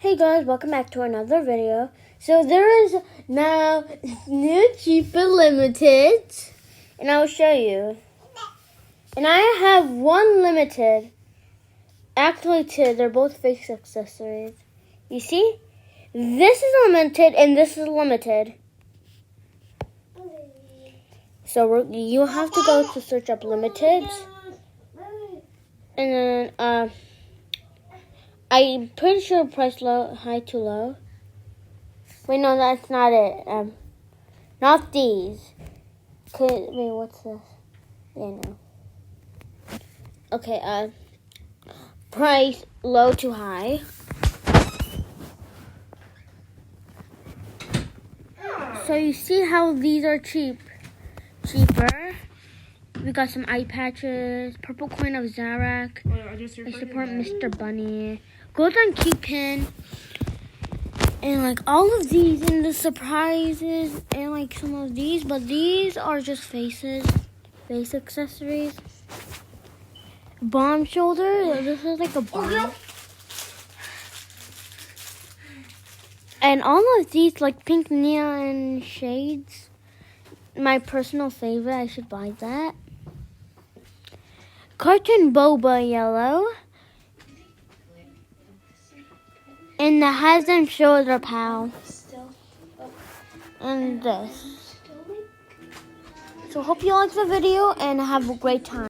Hey guys, welcome back to another video. So there is now new chewper limited, and I'll show you. And I have one limited. Actually two, they're both face accessories. You see? This is limited and this is limited. So you have to go to search up limited. And then I'm pretty sure price low, high to low. Wait, no, that's not it. Not these. Wait, what's this? Yeah, no. Okay, price low to high. So you see how these are cheaper. We got some eye patches, purple coin of Zarak. I support Mr. Bunny. Golden key pin. And like all of these and the surprises and like some of these, but these are just face accessories. Bomb shoulder. This is like a bomb. And all of these like pink neon shades. My personal favorite. I should buy that. Cartoon boba yellow. And the head and shoulder pal. And this. So hope you like the video and have a great time.